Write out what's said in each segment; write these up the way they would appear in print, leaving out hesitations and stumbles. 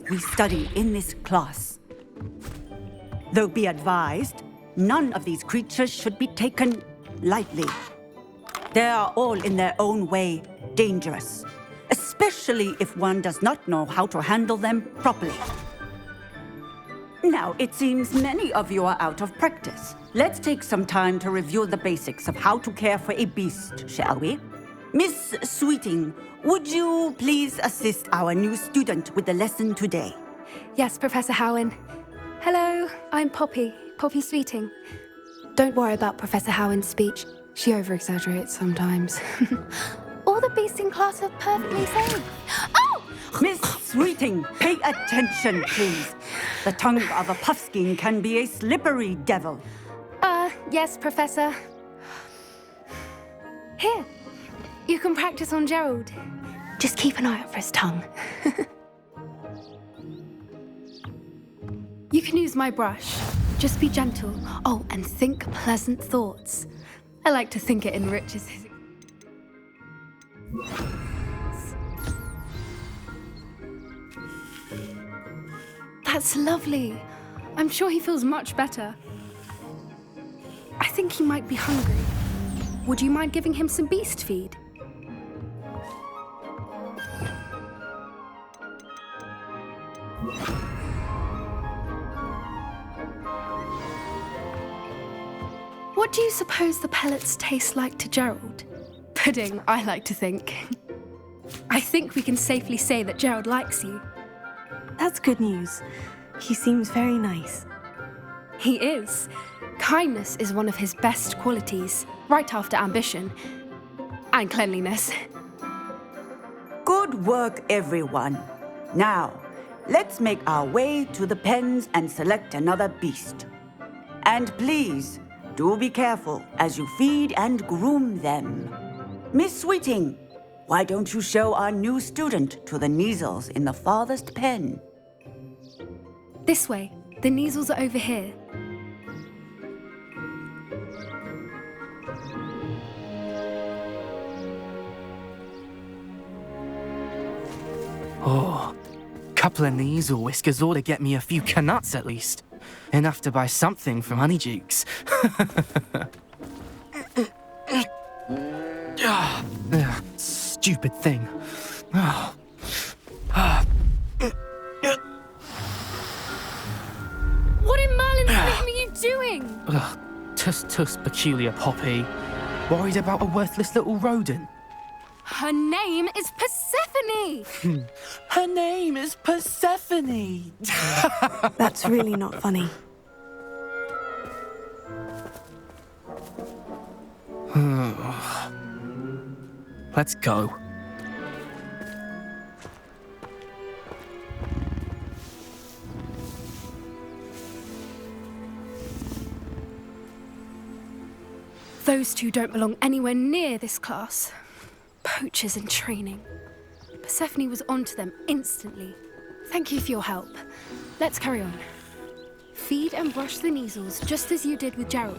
we study in this class. Though be advised, none of these creatures should be taken lightly. They are all in their own way dangerous, especially if one does not know how to handle them properly. Now, it seems many of you are out of practice. Let's take some time to review the basics of how to care for a beast, shall we? Miss Sweeting, would you please assist our new student with the lesson today? Yes, Professor Howen. Hello, I'm Poppy Sweeting. Don't worry about Professor Howen's speech. She over-exaggerates sometimes. All the beasts in class are perfectly safe. Oh! Miss Sweeting, pay attention, please. The tongue of a puffskein can be a slippery devil. Yes, Professor. Here, you can practice on Gerald. Just keep an eye out for his tongue. You can use my brush. Just be gentle. Oh, and think pleasant thoughts. I like to think it enriches his... That's lovely. I'm sure he feels much better. I think he might be hungry. Would you mind giving him some beast feed? What do you suppose the pellets taste like to Gerald? Pudding, I like to think. I think we can safely say that Gerald likes you. That's good news. He seems very nice. He is. Kindness is one of his best qualities, right after ambition. And cleanliness. Good work, everyone. Now, let's make our way to the pens and select another beast. And please, do be careful as you feed and groom them. Miss Sweeting, why don't you show our new student to the Neasels in the farthest pen? This way. The Neasels are over here. Oh, couple of Neasel whiskers ought to get me a few canuts at least. Enough to buy something from Honeydukes. Stupid thing. What in Merlin's name are you doing? Tuss, peculiar Poppy. Worried about a worthless little rodent. Her name is Persephone! Her name is Persephone! That's really not funny. Let's go. Those two don't belong anywhere near this class. Poachers in training. Persephone was onto them instantly. Thank you for your help. Let's carry on. Feed and brush the Neasels just as you did with Gerald.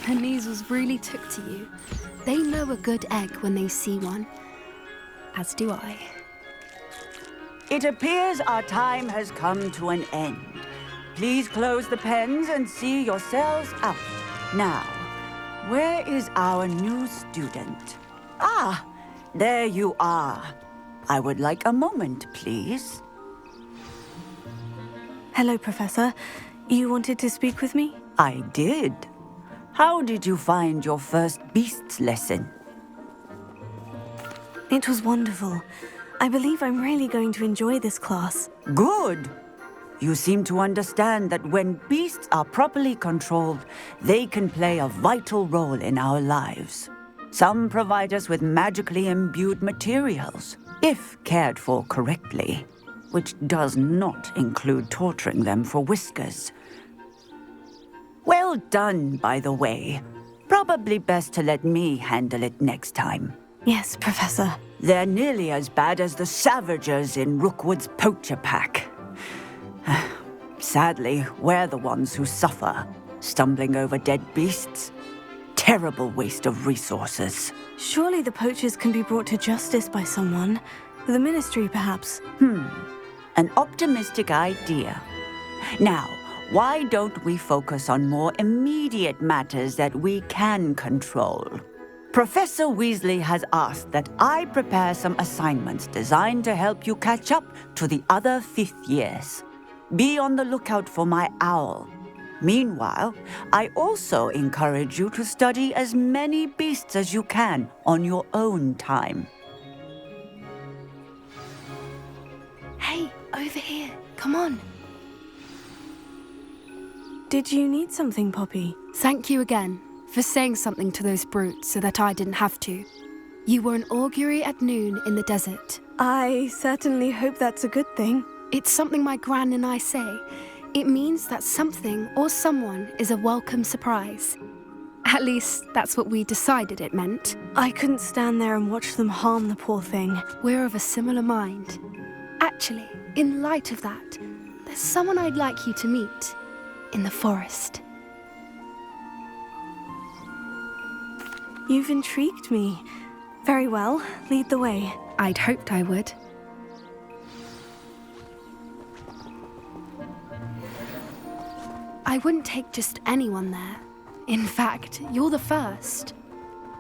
The Neasels really took to you. They know a good egg when they see one. As do I. It appears our time has come to an end. Please close the pens and see yourselves out. Now, where is our new student? Ah, there you are. I would like a moment, please. Hello, Professor. You wanted to speak with me? I did. How did you find your first beasts lesson? It was wonderful. I believe I'm really going to enjoy this class. Good. You seem to understand that when beasts are properly controlled, they can play a vital role in our lives. Some provide us with magically imbued materials, if cared for correctly, which does not include torturing them for whiskers. Well done, by the way. Probably best to let me handle it next time. Yes, Professor. They're nearly as bad as the Savagers in Rookwood's poacher pack. Sadly, we're the ones who suffer, stumbling over dead beasts. terrible waste of resources. Surely the poachers can be brought to justice by someone. The ministry, perhaps. An optimistic idea. Now, why don't we focus on more immediate matters that we can control? Professor Weasley has asked that I prepare some assignments designed to help you catch up to the other fifth years. Be on the lookout for my owl. Meanwhile, I also encourage you to study as many beasts as you can on your own time. Hey, over here. Come on. Did you need something, Poppy? Thank you again for saying something to those brutes so that I didn't have to. You were an augury at noon in the desert. I certainly hope that's a good thing. It's something my gran and I say. It means that something or someone is a welcome surprise. At least, that's what we decided it meant. I couldn't stand there and watch them harm the poor thing. We're of a similar mind. Actually, in light of that, there's someone I'd like you to meet in the forest. You've intrigued me. Very well, lead the way. I'd hoped I would. I wouldn't take just anyone there. In fact, you're the first.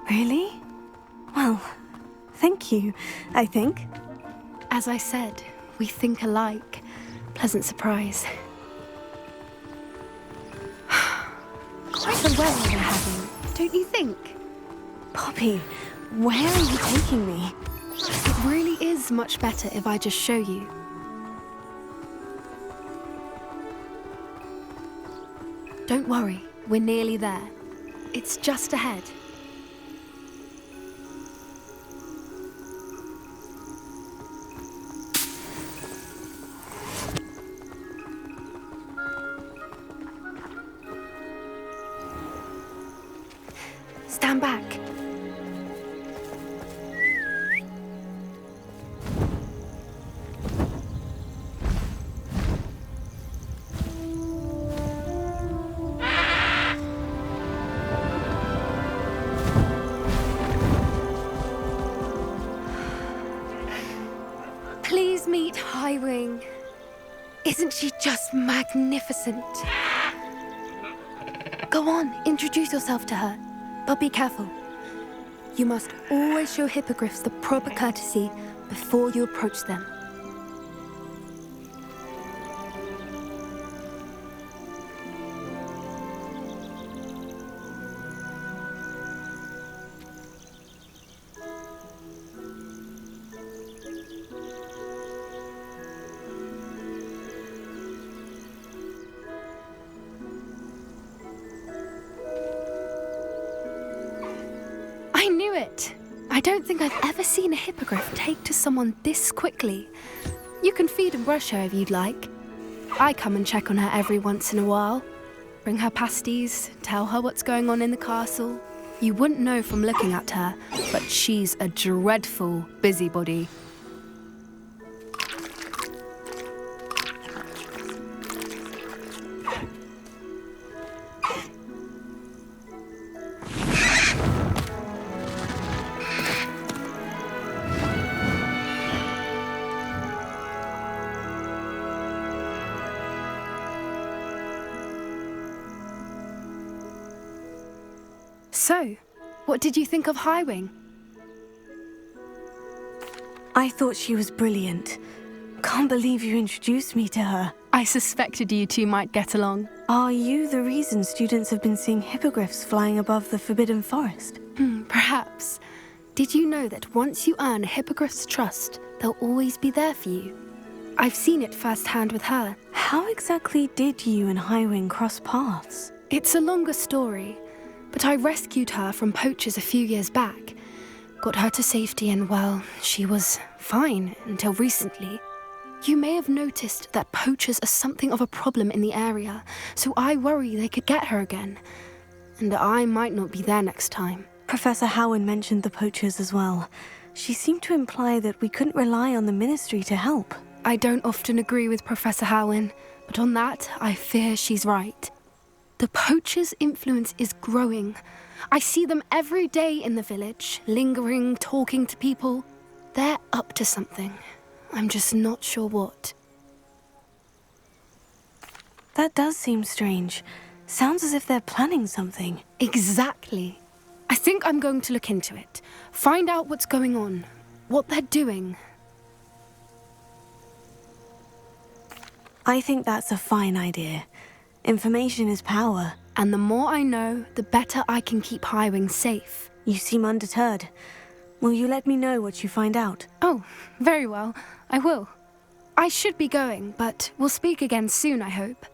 Really? Well, thank you, I think. As I said, we think alike. Pleasant surprise. Quite the weather we're having, don't you think? Poppy, where are you taking me? It really is much better if I just show you. Don't worry, we're nearly there. It's just ahead. Stand back. Please meet Highwing. Isn't she just magnificent? Go on, introduce yourself to her. But be careful. You must always show hippogriffs the proper courtesy before you approach them. I knew it! I don't think I've ever seen a hippogriff take to someone this quickly. You can feed and brush her if you'd like. I come and check on her every once in a while. Bring her pasties, tell her what's going on in the castle. You wouldn't know from looking at her, but she's a dreadful busybody. So, what did you think of Highwing? I thought she was brilliant. Can't believe you introduced me to her. I suspected you two might get along. Are you the reason students have been seeing hippogriffs flying above the Forbidden Forest? Perhaps. Did you know that once you earn a hippogriff's trust, they'll always be there for you? I've seen it firsthand with her. How exactly did you and Highwing cross paths? It's a longer story, but I rescued her from poachers a few years back. Got her to safety and, well, she was fine until recently. You may have noticed that poachers are something of a problem in the area, so I worry they could get her again. And I might not be there next time. Professor Howin mentioned the poachers as well. She seemed to imply that we couldn't rely on the ministry to help. I don't often agree with Professor Howin, but on that, I fear she's right. The poachers' influence is growing. I see them every day in the village, lingering, talking to people. They're up to something. I'm just not sure what. That does seem strange. Sounds as if they're planning something. Exactly. I think I'm going to look into it. Find out what's going on. What they're doing. I think that's a fine idea. Information is power. And the more I know, the better I can keep Highwing safe. You seem undeterred. Will you let me know what you find out? Oh, very well. I will. I should be going, but we'll speak again soon, I hope.